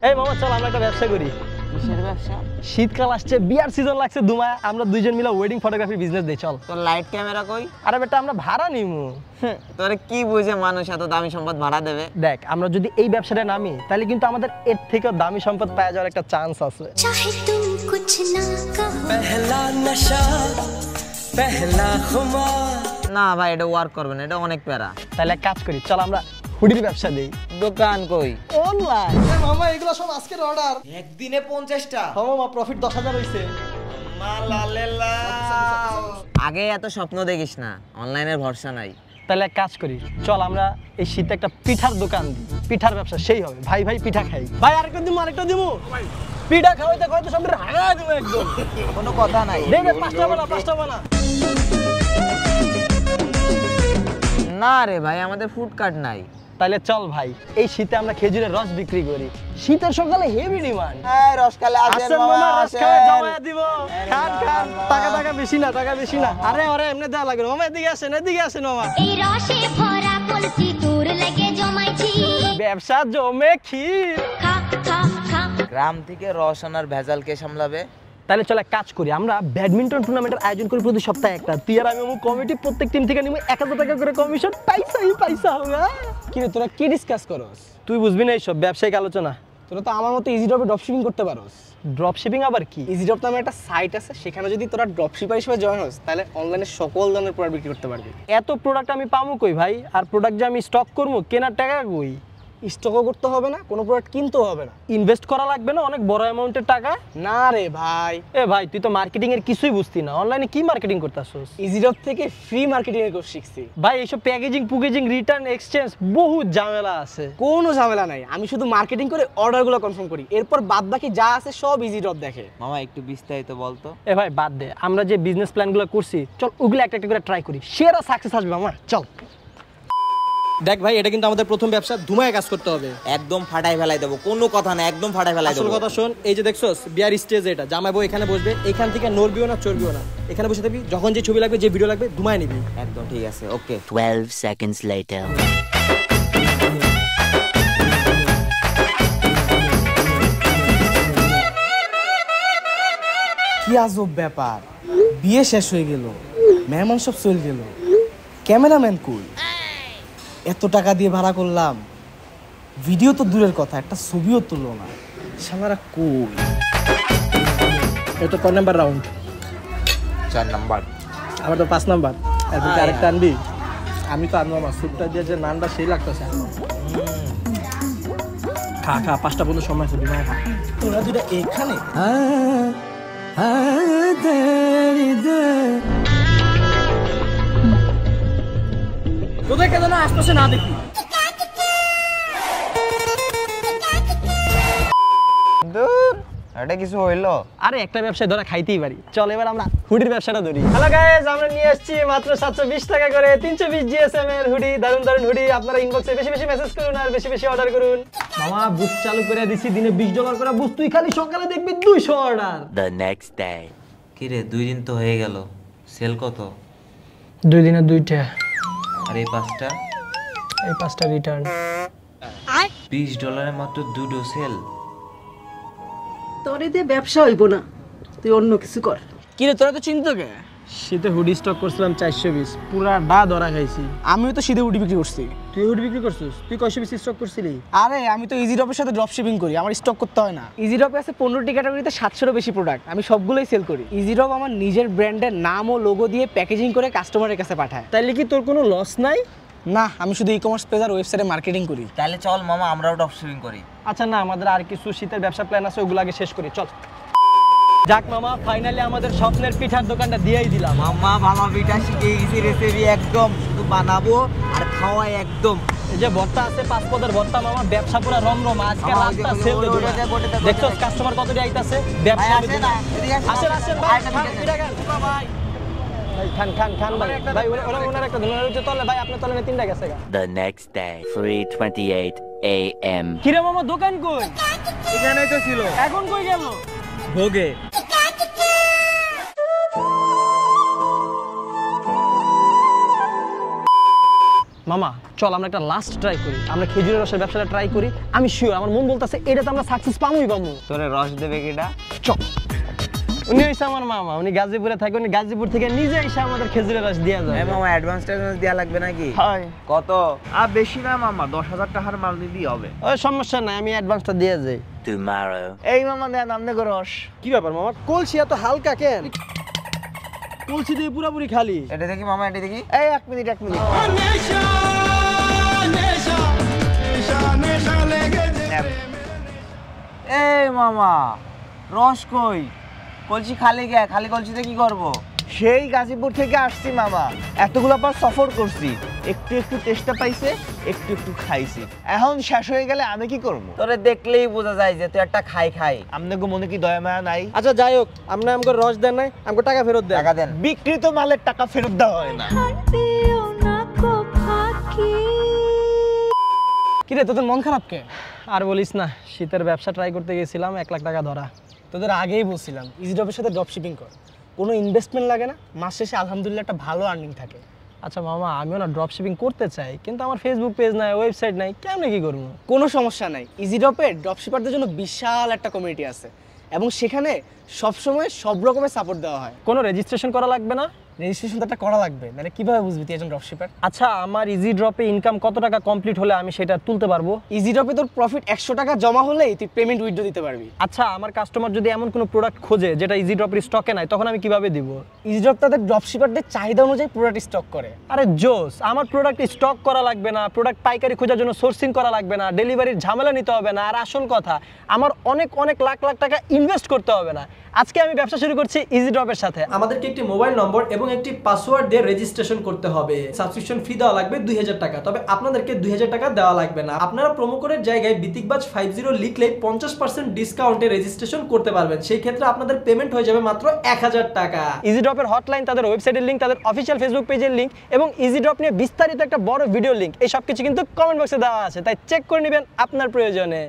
এই মামা চল আমরা একটা ব্যবসা করি। কিসের ব্যবসা? শীতকাল আসছে, বিয়ার সিজন লাগছে দুমায়, আমরা দুইজন মিলে ওয়েডিং ফটোগ্রাফি বিজনেস দেই। চল। তোর লাইট ক্যামেরা কই? আরে বেটা আমরা ভাড়া নিমু। তোরে কি বুঝে মানুষ এত দামি সম্পদ ভাড়া দেবে? দেখ আমরা যদি এই ব্যবসাটা নামি তাহলে কিন্তু আমাদের এর থেকে দামি সম্পদ পাওয়া যাওয়ার একটা চান্স আছে। चाहे तुम कुछ ना कहो पहला नशा पहला खुमार। না ভাই এটা ওয়ার্ক করবে না, এটা অনেক প্যারা। তাহলে এক কাজ করি, চল আমরা হুডির ব্যবসা দেই। দোকান কই? অনলাইন। মামা এগুলো সব আজকের অর্ডার। একদিনে 50টা। মামা প্রফিট 10,000 হইছে। আগে এত স্বপ্ন দেখিস না, অনলাইনের ভরসা নাই। তাহলে এক কাজ করি, চল আমরা এই শীতে একটা পিঠার দোকান দিই। পিঠার ব্যবসা সেই হবে। ভাই ভাই পিঠা খাই। ভাই আরেকটা দিমু, আরেকটা দিমু। পিঠা খাওয়াইতে খাওয়াইতে সব রাগা দিমু একদম। কোনো কথা নাই। দে দে 5টা বানা, 5টা বানা। না রে ভাই আমাদের ফুড কার্ট নাই। তাহলে চল ভাই এই শীতে আমরা খেজুরের রস বিক্রি করি। শীতের সকালে হেভি ডিমান্ড। এই রসকালে আসেন মামা, রস খাওয়া জমায়া দিব। খান খান। টাকা বেশি না, টাকা বেশি না। আরে আরে এমনি দেয়া লাগে মামা। এদিকে আসেন, এদিকে আসেন মামা। এই রসে ভরা কলসি তোর লাগে জমাইছি ব্যবসা জমে ক্ষীর। খা খা খা গ্রাম থেকে রস আনার ভেজাল কে সামলাবে? তাহলে চল এক কাজ করি, আমরা ব্যাডমিন্টন টুর্নামেন্টের আয়োজন করি প্রতি সপ্তাহে একটা। তুই আর আমি কমিটি প্রত্যেক টিম থেকে নিব 1000 টাকা করে কমিশন। পয়সা হবে। কি রে তোরা কি ডিসকাস করস? তুই বুঝবি না এইসব ব্যবসায়িক আলোচনা। তোরা তো আমার মতো ইজি ড্রপে ড্রপশিপিং করতে পারোস। ড্রপ শিপিং আবার কি? ইজি ড্রপ নামে একটা সাইট আছে, সেখানে যদি তোরা ড্রপশিপার হিসেবে জয়েন হোস তাহলে অনলাইনে সকল ধরনের প্রোডাক্ট বিক্রি করতে পারবি। এত প্রোডাক্ট আমি পামু কই ভাই? আর প্রোডাক্ট যে আমি স্টক করবো, কেনার টাকা কই? স্টকও করতে হবে না, কোনো প্রোডাক্ট কিনতেও হবে না। ইনভেস্ট করা লাগবে না অনেক বড় অ্যামাউন্টের টাকা? না রে ভাই, এ ভাই তুই তো মার্কেটিং এর কিছুই বুঝতি না। অনলাইনে কি মার্কেটিং করতেছস? ইজি ড্রপ থেকে ফ্রি মার্কেটিং এর কোর্স শিখছি। ভাই এইসব প্যাকেজিং পুকেজিং রিটার্ন এক্সচেঞ্জ বহুত ঝামেলা আছে। কোনো ঝামেলা নাই, আমি শুধু মার্কেটিং করে অর্ডারগুলো কনফার্ম করি, এরপর বাদ বাকি যা আছে সব ইজি ড্রপ দেখে। মামা একটু বিস্তারিত বলতো। এ ভাই বাদ দে, আমরা যে বিজনেস প্ল্যানগুলো করছি চল ওগুলো একটা একটা করে ট্রাই করি। সেরা সাকসেস আসবে আমার। চল। দেখ ভাই এটা কিন্তু আমাদের প্রথম ব্যবসা, ধুমায় কাজ করতে হবে। একদম ফাটাই ফেলাই দেবো, কোনো কথা না, একদম ফাটাই ফেলাই দেবো। আসল কথা শোন, এই যে দেখছস বিয়ার স্টেজ, এটা জামাইবো এখানে বসবে, এখান থেকে নড়বিও না চড়বিও না, এখানে বসে থাকবি। যখন যে ছবি লাগবে যে ভিডিও লাগবে ধুমায় নিবি। একদম ঠিক আছে, ওকে। 12 seconds later. কি আজব ব্যাপার, বিয়ে শেষ হয়ে গেল, মেহমান সব চলে গেল, ক্যামেরাম্যান কই? এত টাকা দিয়ে ভাড়া করলাম, ভিডিও তো দূরের কথা, একটা ছবিও তুললো না, শালারা কই? এটা কয় নাম্বার রাউন্ড? 4 নাম্বার। আবার তো 5 নাম্বার। এরপর আরেকটা আনবি? আমি তো আনবো, আমার স্যুপটা দিয়ে যে নানটা সেই লাগতেছে। খা খা, 5টা পর্যন্ত সময় আছে, বিমায় খা। তোরা দুটা এখানে? তোদেরকে যেন আশপাশে না দেখি। দূর, এটা কিছু হইলো? আরে একটা ব্যবসায় ধরা খাইতেই পারি। চল এবার আমরা হুডির ব্যবসাটা ধরি। হ্যালো গাইস, আমরা নিয়ে আসছি মাত্র 720 টাকা করে 320 জিএসএম এর হুডি। দারুন দারুন হুডি। আপনারা ইনবক্সে বেশি বেশি মেসেজ করুন আর বেশি বেশি অর্ডার করুন। মামা বুক চালু করে দিছি, দিনে $20 করে বুক। তুই খালি সকালে দেখবি 200 অর্ডার। The next day. কি রে 2 দিন তো হয়ে গেল, সেল কত? 2 দিনে 2টা। আর এই 5টা? এই 5টা রিটার্ন। $20 মাত্র 2টো সেল। তোর এতে ব্যবসা হইব না, তুই অন্য কিছু কর। কি রে তোরা তো চিন্তা কে? শীতে হুডি স্টক করছিলাম 420, পুরা ডা ধরা খাইছি। আমিও তো শীতে হুডি বিক্রি করছি। তুই হুডি বিক্রি করছিস? তুই 920 স্টক করছিলি? আরে আমি তো ইজি ড্রপের সাথে ড্রপ শিপিং করি, আমার স্টক করতে হয় না। ইজি ড্রপে আছে 15টি ক্যাটাগরিতে 700-এরও বেশি প্রোডাক্ট, আমি সবগুলোই সেল করি। ইজি ড্রপ আমার নিজের ব্র্যান্ডের নাম ও লোগো দিয়ে প্যাকেজিং করে কাস্টমারের কাছে পাঠায়। তাইলে কি তোর কোনো লস নাই? না, আমি শুধু ই-কমার্স পেজ আর ওয়েবসাইটে মার্কেটিং করি। তাহলে চল মামা আমরাও ড্রপ শিপিং করি। আচ্ছা না, আমাদের আর কিছু শীতের ব্যবসা প্ল্যান আছে, ওগুলো আগে শেষ করি। চল। যাক মামা, ফাইনালি আমাদের স্বপ্নের পিঠার দোকানটা দিয়েই দিলাম। মামা ভালো পিঠা শিখে গেছি, রেসিপি একদম, শুধু বানাবো আর খাওয়াই একদম। এই যে ভর্তা আছে 5 পদের ভর্তা মামা, ব্যবসা পুরো রমরমা। আজকে রাতটা সেল দেব। দেখছো কাস্টমার কত দিয়ে আইতাছে? ব্যবসা আসেন না, আসেন আসেন ভাই, খান পিঠা খান ভাই। ভাই খান খান খান ভাই। ভাই ওনার একটা ধন্যবাদ হচ্ছে। তলে ভাই আপনি তলে 3টা গেছে গা। The next day, 3:28 a.m. কিরে মামা দোকান কই? এখানেই তো ছিল, এখন কই গেল? ভোগে। মামা চল আমরা একটা লাস্ট ট্রাই করি, আমরা খেজুরের রসের ব্যবসাটা ট্রাই করি। আমি শিওর, আমার মন বলতেছে এটাতে আমরা সাকসেস পাবোই পাবো। তোরে রস দেবে কিটা? চল। উনি হইছে আমার মামা, উনি গাজীপুরে থাকে, উনি গাজীপুর থেকে নিজে এসে আমাদের খেজুরের রস দিয়া যায়। মামা অ্যাডভান্স দেওয়া লাগবে নাকি? হয় কত? আর বেশি না মামা, 10,000 টাকার মাল নিলেই হবে। ওই সমস্যা নাই, আমি অ্যাডভান্সটা দিয়ে যাই। Tomorrow. এই মামা দেন আমনে করে রস। কি ব্যাপার মামা, কলসি এত হালকা কেন? কলসি দিয়ে পুরোপুরি খালি। এটা দেখি মামা, এটা দেখি। এই এক মিনিট। এই মামা রস কই? কলসি খালি গে, খালি কলসিতে কি করব? সেই গাজীপুর থেকে আসছি মামা, এতগুলো পর সফর করছি, একটু টেস্টটা পাইছে, একটু খাইছি, এখন শেষ হয়ে গেলে আমি কি করব? তোরে দেখলেই বোঝা যায় যে তুই একটা খাই। আপনাকে মনে কি দয়া মায়া নাই? আচ্ছা যাই হোক, আপনি আমাকে রস দেন নাই, আমাকে টাকা ফেরত দেন। টাকা দেন। বিক্রিত মালের টাকা ফেরত দেওয়া হয় না। কিরে তোদের মন খারাপ কে? আর বলিস না, শীতের ব্যবসা ট্রাই করতে গেছিলাম, 1 লাখ টাকা ধরা। তোদের আগেই বলছিলাম ইজি ড্রপের সাথে ড্রপ শিপিং কর, কোনো ইনভেস্টমেন্ট লাগে না, মাস শেষে আলহামদুলিল্লাহ একটা ভালো আর্নিং থাকে। আচ্ছা মামা, আমিও না ড্রপ শিপিং করতে চাই, কিন্তু আমার ফেসবুক পেজ নাই, ওয়েবসাইট নাই, কেমনে কি করবো? কোনো সমস্যা নাই, ইজি ড্রপে ড্রপ শিপারদের জন্য বিশাল একটা কমিউনিটি আছে এবং সেখানে সবসময় সব রকমের সাপোর্ট দেওয়া হয়। কোনো রেজিস্ট্রেশন করা লাগবে না? রেজিস্ট্রেশন তো একটা করা লাগবে, নাহলে কিভাবে বুঝবি তুই একজন ড্রপ শিপার? আচ্ছা, আমার ইজি ড্রপে ইনকাম কত টাকা কমপ্লিট হলে আমি সেটা তুলতে পারবো? ইজি ড্রপে তোর প্রফিট 100 টাকা জমা হলেই তুই পেমেন্ট উইথড্র দিতে পারবি। আচ্ছা, আমার কাস্টমার যদি এমন কোনো প্রোডাক্ট খোঁজে যেটা ইজি ড্রপের স্টকে নাই, তখন আমি কিভাবে দিব? ইজি ড্রপ তাদের ড্রপ শিপারদের চাহিদা অনুযায়ী প্রোডাক্ট স্টক করে। আরে জোস, আমার প্রোডাক্ট স্টক করা লাগবে না, প্রোডাক্ট পাইকারি খোঁজার জন্য সোর্সিং করা লাগবে না, ডেলিভারির ঝামেলা নিতে হবে না, আর আসল কথা আমার অনেক লাখ টাকা ইনভেস্ট করতে হবে না। আজকে আমি ব্যবসা শুরু করছি ইজি ড্রপের সাথে। আমাদেরকে একটি মোবাইল নম্বর এবং একটি পাসওয়ার্ড দিয়ে রেজিস্ট্রেশন করতে হবে। সাবস্ক্রিপশন ফি দেওয়া লাগবে 2000 টাকা, তবে আপনাদেরকে 2000 টাকা দেওয়া লাগবে না। আপনারা প্রোমো কোডের জায়গায় বিতিকবাজ 50 লিখলে 50% ডিসকাউন্টে রেজিস্ট্রেশন করতে পারবেন। সেই ক্ষেত্রে আপনাদের পেমেন্ট হয়ে যাবে মাত্র 1000 টাকা। ইজি ড্রপের হটলাইন, তাদের ওয়েবসাইটের লিংক, তাদের অফিসিয়াল ফেসবুক পেজের লিংক এবং ইজি ড্রপ নিয়ে বিস্তারিত একটা বড় ভিডিও লিংক, এই সব কিছু কিন্তু কমেন্ট বক্সে দেওয়া আছে, তাই চেক করে নেবেন আপনার প্রয়োজনে।